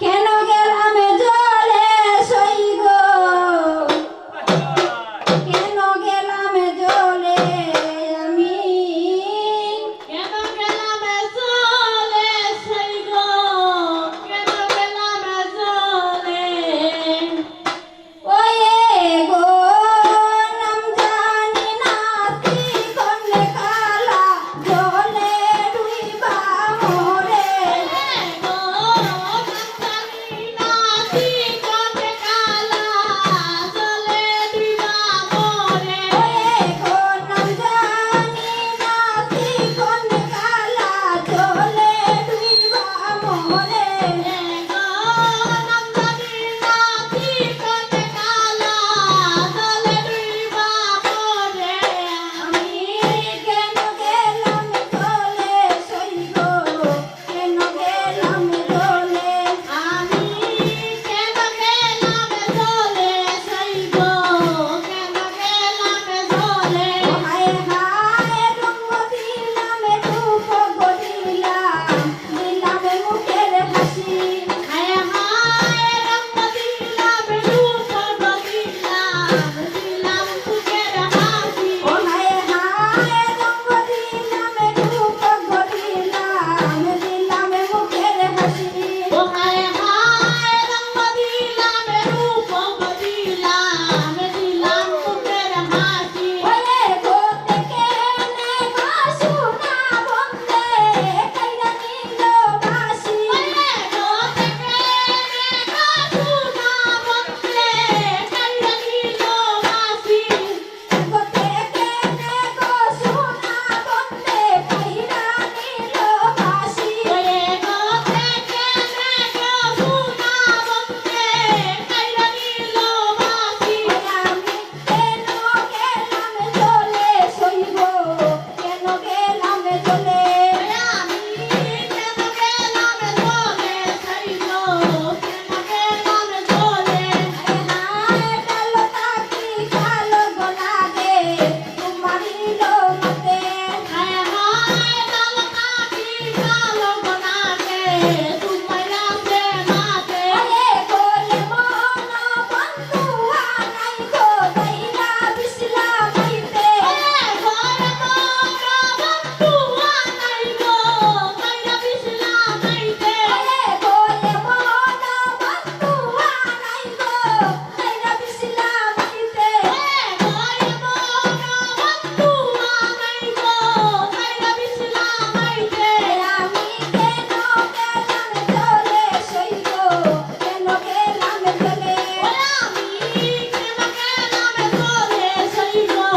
কেন গেলাম জলে সই গো, কেন গেলাম জলে আমি, কেন গেলাম জলে সই গো, কেন গেলাম জলে, ওয়ে গো নাম জানি না কি করলে কালা জলে ডুইবা মোরে, গো জানি না কি করতে কালা জলে ডুবা মোরে, ওয়ে গো নাম জানি না কি করলে কালা জলে ডুইবা মোরে, গো নাম জানি না কি করতে কালা জলে ডুবা মোরে, আমি কেন গেলাম জলে সই গো, কেন গেলাম জলে, আমি কেন গেলাম জলে সই গো, কেন গেলাম জলে, হায় হায় রঙ দিলাম রূপ গদিলাম, দিলাম মুখের হাসি, হায় হায় রঙ দিলাম রূপ বদিলাম, দিলাম সুখের হাসি, ও হায় হায় রঙ দিলাম রূপ গদিলাম, দিলাম মুখের হাসি, ও হায় হায় রঙ দিলাম রূপ বদিলাম, দিলাম সুখের হাসি, ওরে গোতে কেনে বাসুনা বন্দে কাইরা নিল বাসি, ওরে গো থেকে গো সুনা বন্দে কাইরা নিল বাসি, গোতে কেনে বাসুনা বন্দে কাইরা নিল বাসি, ওরে গো থেকে গো সুনা বন্দে কাইরা নিল বাসি, আমি কেন গেলাম জলে সই গো, কেন গেলাম জলে, আমি কেন গেলাম জলে সই গো, কেন গেলাম জলে, হায় কালো তাকি কালো গোলাগে তোমারিল মতে, হায় হায় কালো কাকি কালো গোনাকে তুমাইরা সে মাতে, ওরে গোলে মন বন্ধু আনাই গো তাইরা বিসলা মাইতে, ওরে ঘরে মোরা বন্ধু আনাই গো কাইরা বিসলা মাইতে, ওরে গোলে মন বন্ধু আনাই গো তাইরা বিসলা মাইতে, ওরে ঘরে মোরা বন্ধু আনাই গো কাইরা বিসলা মাইতে, আমি কেন গেলাম জলে সই গো, কেন গেলাম জলে, ওরে আমি কেন গেলাম জলে সই গো,